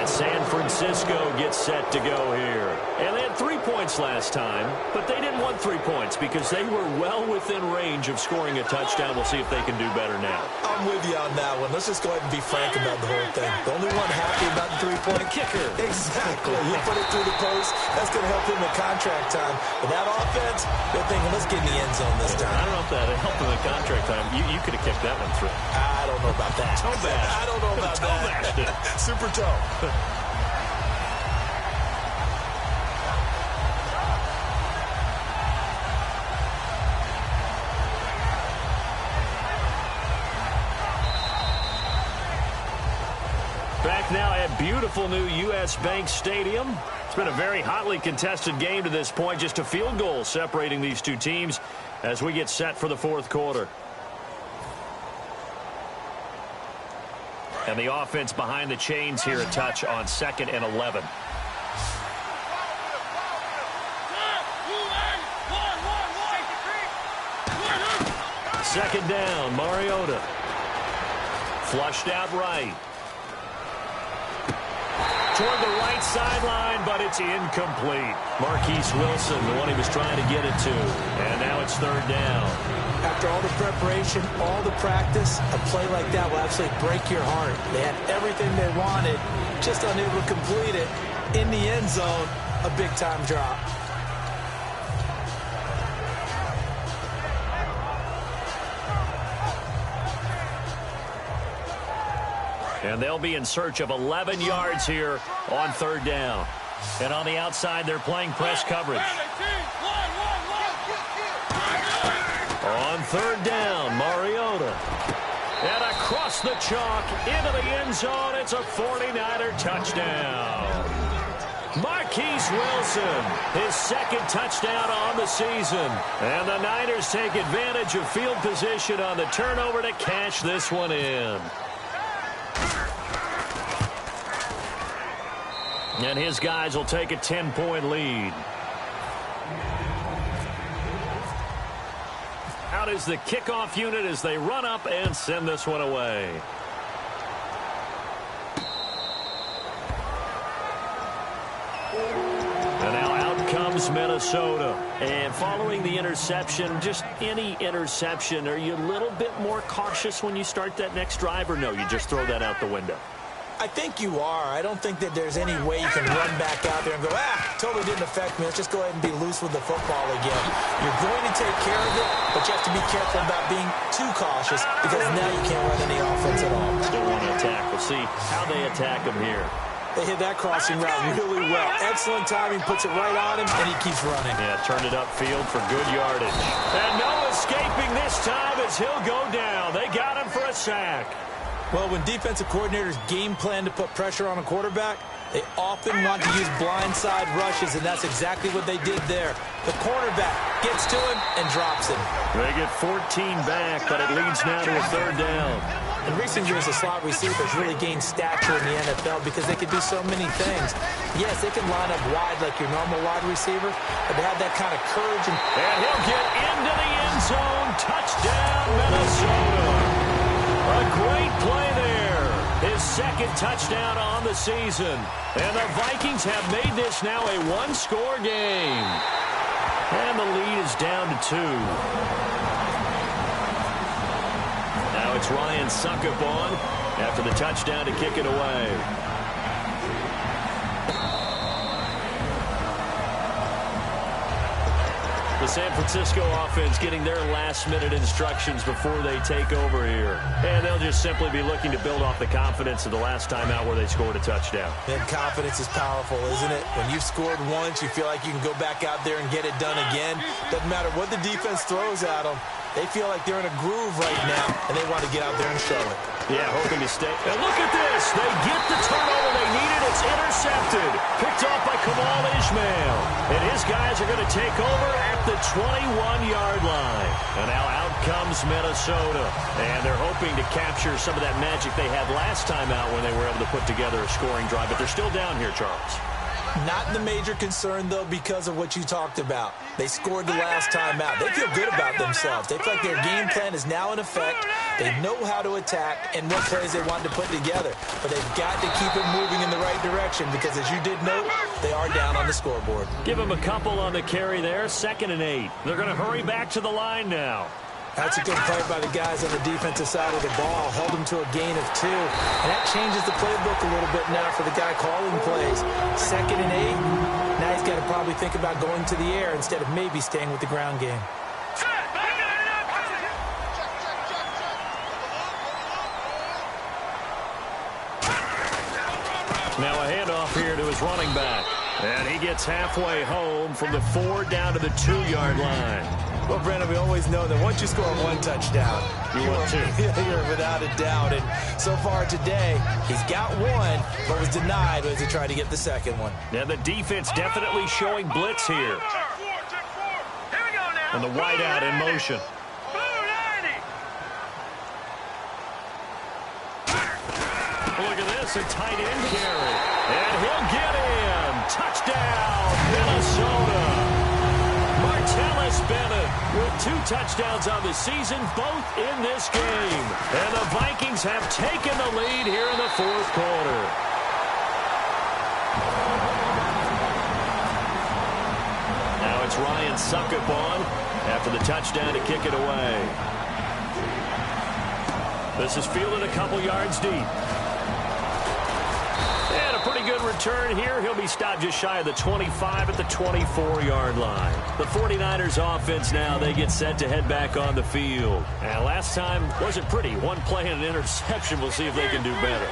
And San Francisco gets set to go here. And they had 3 points last time, but they didn't want 3 points because they were well within range of scoring a touchdown. We'll see if they can do better now. I'm with you on that one. Let's just go ahead and be frank about the whole thing. The only one happy about the 3-point kicker. Exactly. You put it through the post. That's going to help him in contract time. But that offense, they're thinking, let's get in the end zone this time. I don't know if that helped him in contract time. You could have kicked that one through. I don't know about that. Toe bash. I don't know about that. Super toe. Back now at beautiful new U.S. Bank Stadium. It's been a very hotly contested game to this point. Just a field goal separating these two teams as we get set for the 4th quarter. And the offense behind the chains here a touch on 2nd and 11. Second down, Mariota. Flushed out right. Toward the right sideline, but it's incomplete. Marquise Wilson, the one he was trying to get it to. And now it's 3rd down. After all the preparation, all the practice, a play like that will absolutely break your heart. They had everything they wanted, just unable to complete it. In the end zone, a big-time drop. And they'll be in search of 11 yards here on third down. And on the outside, they're playing press coverage. On third down, Mariota. And across the chalk, into the end zone, it's a 49er touchdown. Marquise Wilson, his second touchdown on the season. And the Niners take advantage of field position on the turnover to cash this one in. And his guys will take a 10-point lead. Out is the kickoff unit as they run up and send this one away. And now out comes Minnesota. And following the interception, just any interception, are you a little bit more cautious when you start that next drive, or no, you just throw that out the window? I think you are. I don't think that there's any way you can run back out there and go, totally didn't affect me. Let's just go ahead and be loose with the football again. You're going to take care of it, but you have to be careful about being too cautious because now you can't run any offense at all. Still want to attack. We'll see how they attack him here. They hit that crossing route really well. Excellent timing, puts it right on him, and he keeps running. Yeah, turned it upfield for good yardage. And no escaping this time as he'll go down. They got him for a sack. Well, when defensive coordinators game plan to put pressure on a quarterback, they often want to use blindside rushes, and that's exactly what they did there. The cornerback gets to him and drops him. They get 14 back, but it leads now to a third down. In recent years, the slot receivers really gained stature in the NFL because they could do so many things. Yes, they can line up wide like your normal wide receiver, but they have that kind of courage. And he'll get into the end zone. Touchdown, Minnesota. A great play there. His second touchdown on the season. And the Vikings have made this now a one-score game. And the lead is down to 2. Now it's Ryan Suckup on after the touchdown to kick it away. The San Francisco offense getting their last-minute instructions before they take over here. And they'll just simply be looking to build off the confidence of the last time out where they scored a touchdown. And confidence is powerful, isn't it? When you've scored once, you feel like you can go back out there and get it done again. Doesn't matter what the defense throws at them. They feel like they're in a groove right now, and they want to get out there and show it. Yeah, hoping to stay. And look at this. They get the turnover they needed. It's intercepted. Picked off by Kamal Ishmael. And his guys are going to take over at the 21-yard line. And now out comes Minnesota. And they're hoping to capture some of that magic they had last time out when they were able to put together a scoring drive. But they're still down here, Charles. Not the major concern, though, because of what you talked about. They scored the last time out. They feel good about themselves. They feel like their game plan is now in effect. They know how to attack and what plays they want to put together. But they've got to keep it moving in the right direction because, as you did note, they are down on the scoreboard. Give them a couple on the carry there. 2nd and 8. They're going to hurry back to the line now. That's a good play by the guys on the defensive side of the ball. Held them to a gain of 2. And that changes the playbook a little bit now for the guy calling plays. 2nd and 8. Now he's got to probably think about going to the air instead of maybe staying with the ground game. Now a handoff here to his running back. And he gets halfway home from the 4 down to the 2-yard line. Well, Brandon, we always know that once you score one touchdown, you want 2. You're without a doubt. And so far today, he's got 1, but was denied as he tried to get the second one. Now the defense definitely showing blitz here. And the wideout in motion. Look at this, a tight end carry. And he'll get in. Touchdown, Minnesota. Martellus Bennett with 2 touchdowns on the season, both in this game. And the Vikings have taken the lead here in the 4th quarter. Now it's Ryan Suckup on after the touchdown to kick it away. This is fielded a couple yards deep. And a pretty good return here. He'll be stopped just shy of the 25 at the 24-yard line. The 49ers offense now, they get set to head back on the field. And last time wasn't pretty. 1 play and an interception. We'll see if they can do better.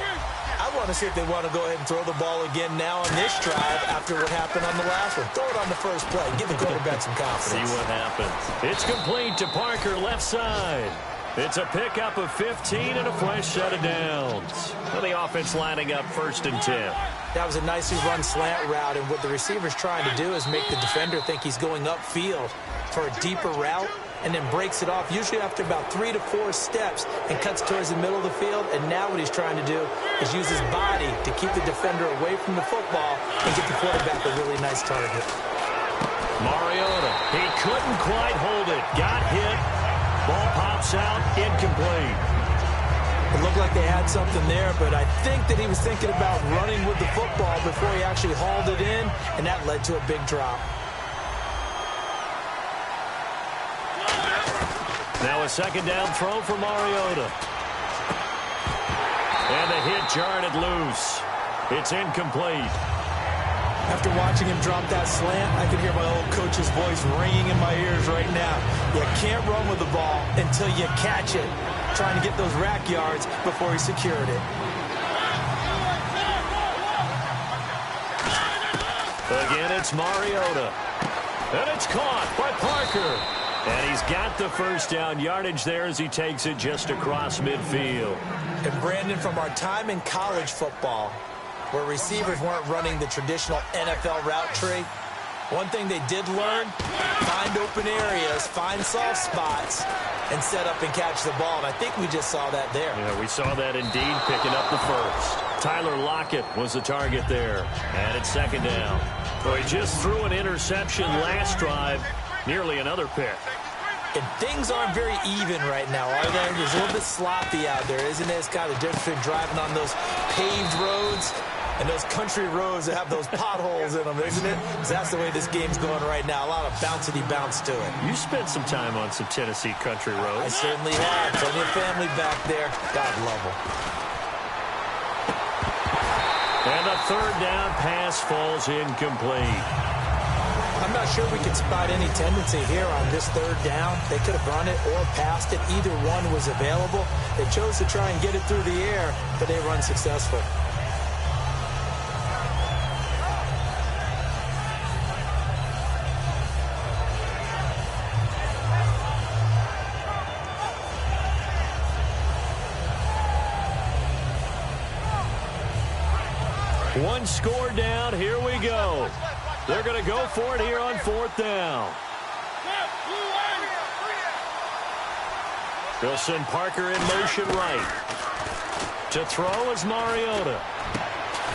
I want to see if they want to go ahead and throw the ball again now on this drive after what happened on the last one. Throw it on the first play. Give the quarterback some confidence. See what happens. It's complete to Parker, left side. It's a pickup of 15 and a fresh set of downs. Well, the offense lining up 1st and 10. That was a nicely run slant route, and what the receiver's trying to do is make the defender think he's going upfield for a deeper route, and then breaks it off, usually after about 3 to 4 steps, and cuts towards the middle of the field. And now what he's trying to do is use his body to keep the defender away from the football and get the quarterback a really nice target. Mariota, he couldn't quite hold it. Got hit. Ball pops out, incomplete. It looked like they had something there, but I think that he was thinking about running with the football before he actually hauled it in, and that led to a big drop. Now a 2nd down throw for Mariota. And the hit jarred it loose. It's incomplete. After watching him drop that slant, I can hear my old coach's voice ringing in my ears right now. You can't run with the ball until you catch it. Trying to get those rack yards before he secured it. Again, it's Mariota. And it's caught by Parker. And he's got the 1st down yardage there as he takes it just across midfield. And Brandon, from our time in college football, where receivers weren't running the traditional NFL route tree, one thing they did learn, find open areas, find soft spots, and set up and catch the ball. And I think we just saw that there. Yeah, we saw that indeed, picking up the 1st. Tyler Lockett was the target there. And it's 2nd down. So he just threw an interception last drive, nearly another pick. And things aren't very even right now, are they? There's a little bit sloppy out there, isn't it? It's kind of the difference between driving on those paved roads and those country roads that have those potholes in them, isn't it? Because that's the way this game's going right now. A lot of bouncy bounce to it. You spent some time on some Tennessee country roads. I certainly have. Plenty of family back there. God love them. And the 3rd down pass falls incomplete. I'm not sure we could spot any tendency here on this 3rd down. They could have run it or passed it. Either one was available. They chose to try and get it through the air, but they were unsuccessful. One score down. Here we go. They're going to go for it here on 4th down. They'll send Parker in motion right. To throw is Mariota.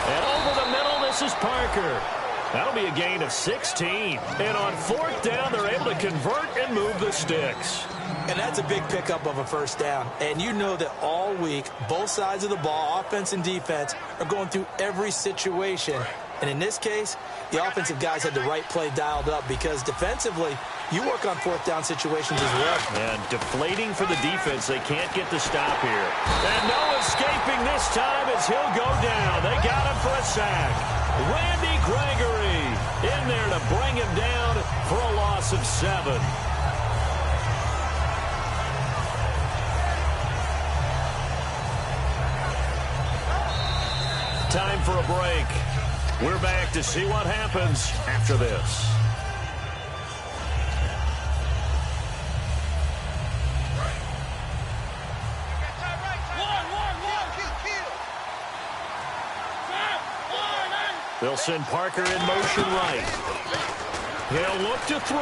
And over the middle, this is Parker. That'll be a gain of 16. And on 4th down, they're able to convert and move the sticks. And that's a big pickup of a 1st down. And you know that all week, both sides of the ball, offense and defense, are going through every situation. And in this case, the offensive guys had the right play dialed up because defensively, you work on 4th down situations as well. And deflating for the defense. They can't get the stop here. And no escaping this time as he'll go down. They got him for a sack. Randy Gregory in there to bring him down for a loss of 7. Time for a break. We're back to see what happens after this. They'll send Parker in motion right. He'll look to throw.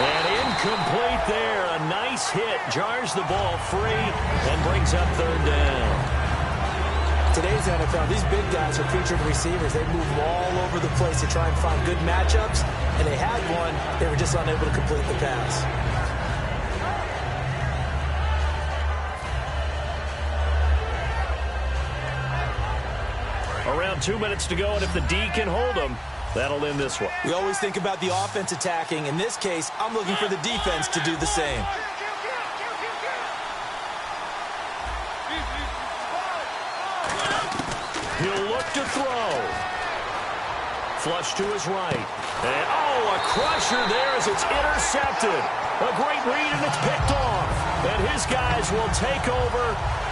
And incomplete there. A nice hit. Jars the ball free and brings up 3rd down. Today's NFL, these big guys are featured receivers. They move all over the place to try and find good matchups, and they had one. They were just unable to complete the pass. Around 2 minutes to go, and if the D can hold them, that'll end this one. We always think about the offense attacking. In this case, I'm looking for the defense to do the same. He'll look to throw. Flush to his right. And, oh, a crusher there as it's intercepted. A great read, and it's picked off. And his guys will take over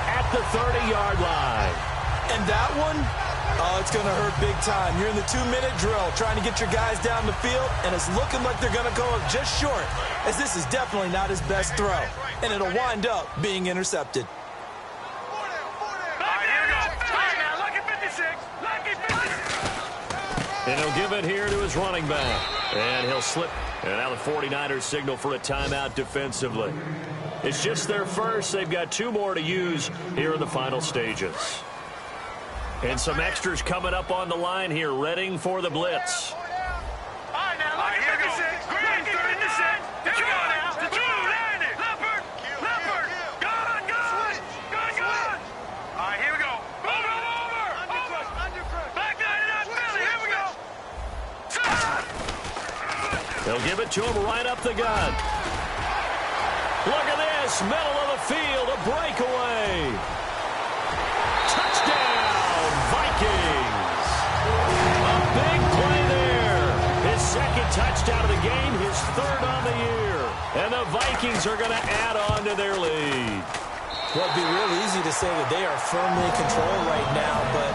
at the 30-yard line. And that one, oh, it's going to hurt big time. You're in the 2-minute drill trying to get your guys down the field, and it's looking like they're going to go up just short, as this is definitely not his best throw, and it'll wind up being intercepted. And he'll give it here to his running back. And he'll slip. And now the 49ers signal for a timeout defensively. It's just their first. They've got 2 more to use here in the final stages. And some extras coming up on the line here, readying for the blitz. They'll give it to him right up the gut. Look at this, middle of the field, a breakaway. Touchdown, Vikings. A big play there. His second touchdown of the game, his 3rd on the year. And the Vikings are going to add on to their lead. Well, it'd be real easy to say that they are firmly in control right now, but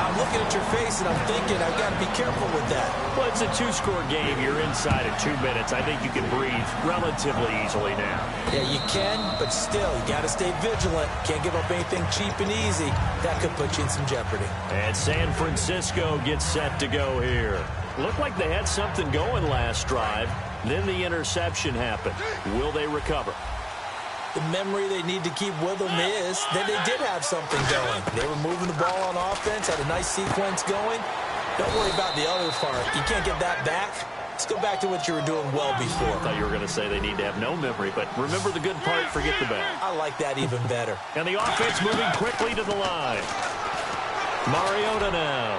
I'm looking at your face and I'm thinking I've got to be careful with that. Well, it's a 2-score game. You're inside in 2 minutes. I think you can breathe relatively easily now. Yeah, you can, but still, you got to stay vigilant. Can't give up anything cheap and easy. That could put you in some jeopardy. And San Francisco gets set to go here. Looked like they had something going last drive. Then the interception happened. Will they recover? The memory they need to keep with them is that they did have something going. They were moving the ball on offense, had a nice sequence going. Don't worry about the other part. You can't get that back. Let's go back to what you were doing well before. I thought you were going to say they need to have no memory, but remember the good part, forget the bad. I like that even better. And the offense moving quickly to the line. Mariota now.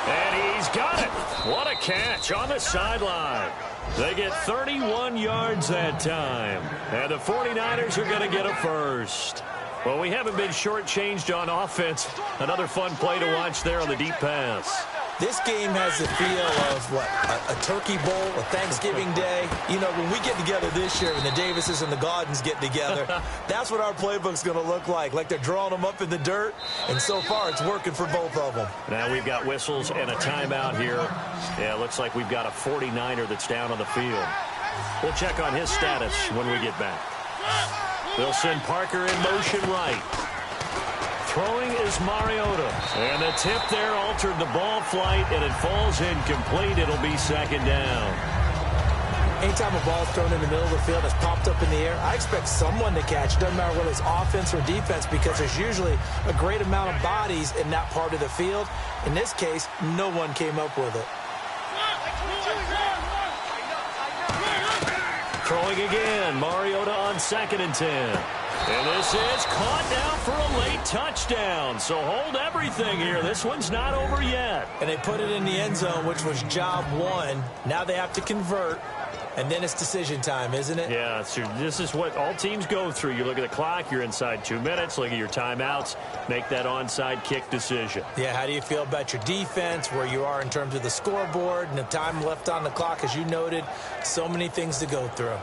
And he's got it. What a catch on the sideline. They get 31 yards that time. And the 49ers are going to get a first. Well, we haven't been shortchanged on offense. Another fun play to watch there on the deep pass. This game has the feel of, what, a turkey bowl, a Thanksgiving day. You know, when we get together this year and the Davises and the Gaudens get together, that's what our playbook's going to look like they're drawing them up in the dirt. And so far, it's working for both of them. Now we've got whistles and a timeout here. Yeah, it looks like we've got a 49er that's down on the field. We'll check on his status when we get back. They'll send Parker in motion right. Throwing is Mariota. And the tip there altered the ball flight, and it falls incomplete. It'll be 2nd down. Anytime a ball's thrown in the middle of the field that's popped up in the air, I expect someone to catch. Doesn't matter whether it's offense or defense, because there's usually a great amount of bodies in that part of the field. In this case, no one came up with it. Throwing again. Mariota on 2nd and 10. And this is caught down for a late touchdown. So hold everything here. This one's not over yet. And they put it in the end zone, which was job 1. Now they have to convert. And then it's decision time, isn't it? Yeah, so this is what all teams go through. You look at the clock, you're inside 2 minutes, look at your timeouts, make that onside kick decision. Yeah, how do you feel about your defense, where you are in terms of the scoreboard and the time left on the clock, as you noted? So many things to go through.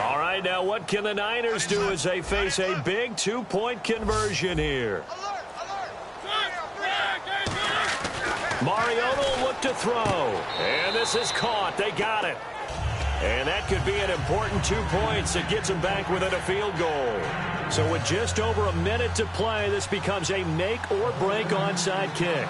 All right, now what can the Niners do as they face a big 2-point conversion here? Mariota will look to throw. And this is caught. They got it. And that could be an important 2 points. It gets them back within a field goal. So with just over a minute to play, this becomes a make-or-break onside kick.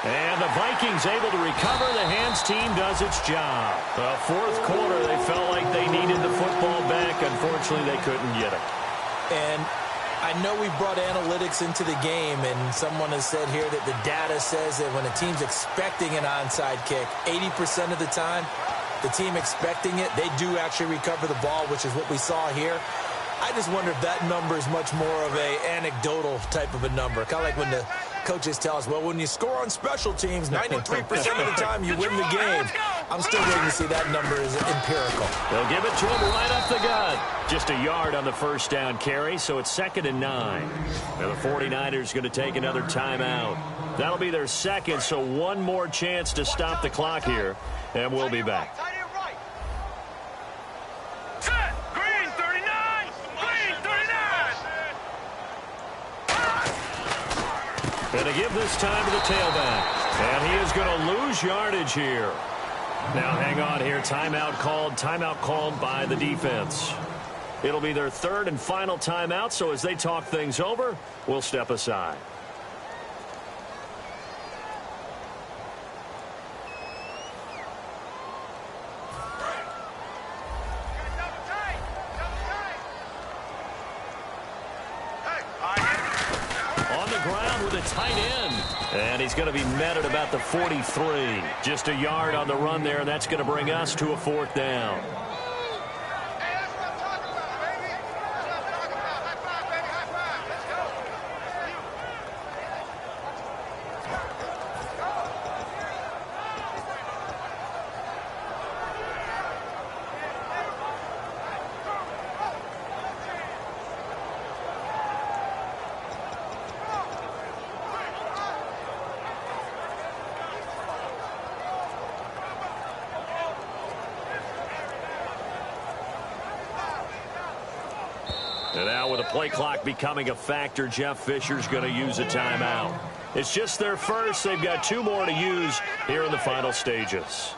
And the Vikings able to recover. The hands team does its job. The 4th quarter, they felt like they needed the football back. Unfortunately, they couldn't get it. And I know we brought analytics into the game, and someone has said here that the data says that when a team's expecting an onside kick, 80% of the time, the team expecting it, they do actually recover the ball, which is what we saw here. I just wonder if that number is much more of a anecdotal type of a number. Kind of like when the coaches tell us, well, when you score on special teams, 93% of the time you win the game. I'm still waiting to see that number is empirical. They'll give it to him right up the gut. Just a yard on the first down carry, so it's 2nd and 9. And the 49ers going to take another timeout. That'll be their second, so one more chance to stop the clock here, and we'll be back. And to give this time to the tailback. And he is going to lose yardage here. Now hang on here. Timeout called by the defense. It'll be their third and final timeout, so as they talk things over, we'll step aside. Tight end. And he's going to be met at about the 43. Just a yard on the run there, and that's going to bring us to a fourth down. And now with the play clock becoming a factor, Jeff Fisher's going to use a timeout. It's just their first. They've got 2 more to use here in the final stages.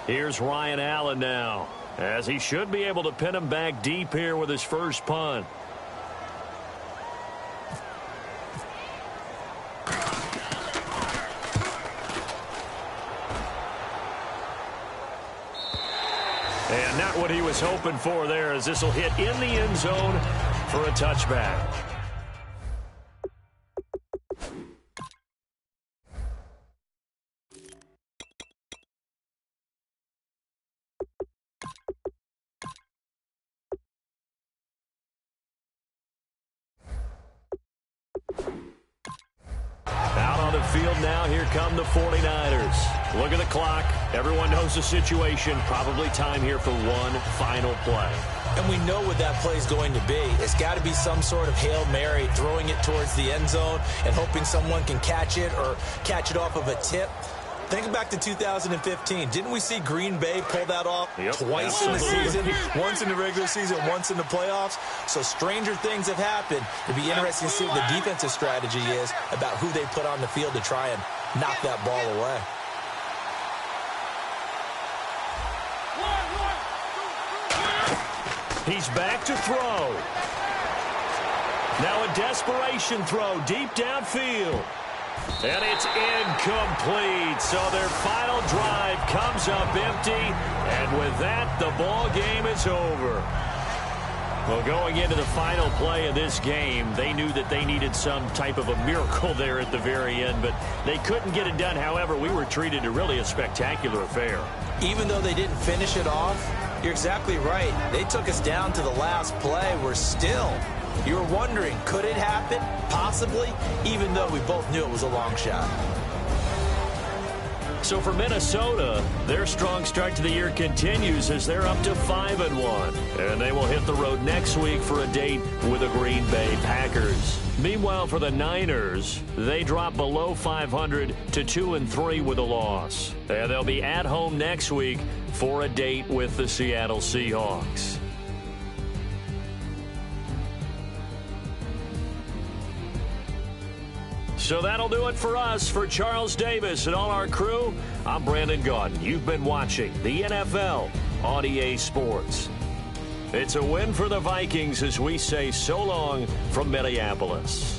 Here's Ryan Allen now, as he should be able to pin him back deep here with his first punt. And not what he was hoping for there, as this will hit in the end zone for a touchback. Out on the field now, here come the 49ers. Look at the clock. Everyone knows the situation. Probably time here for one final play. And we know what that play is going to be. It's got to be some sort of Hail Mary, throwing it towards the end zone and hoping someone can catch it or catch it off of a tip. Think back to 2015. Didn't we see Green Bay pull that off twice in the season? Once in the regular season, once in the playoffs. So stranger things have happened. It'd be interesting to see what the defensive strategy is about who they put on the field to try and knock that ball away. He's back to throw. Now a desperation throw deep downfield. And it's incomplete. So their final drive comes up empty. And with that, the ball game is over. Well, going into the final play of this game, they knew that they needed some type of a miracle there at the very end, but they couldn't get it done. However, we were treated to really a spectacular affair. Even though they didn't finish it off, you're exactly right. They took us down to the last play. We're still, you were wondering, could it happen? Possibly, even though we both knew it was a long shot. So for Minnesota, their strong start to the year continues as they're up to 5-1. And they will hit the road next week for a date with the Green Bay Packers. Meanwhile, for the Niners, they drop below 500 to 2-3 with a loss. And they'll be at home next week for a date with the Seattle Seahawks. So that'll do it for us. For Charles Davis and all our crew, I'm Brandon Gaudin. You've been watching the NFL on EA Sports. It's a win for the Vikings as we say so long from Minneapolis.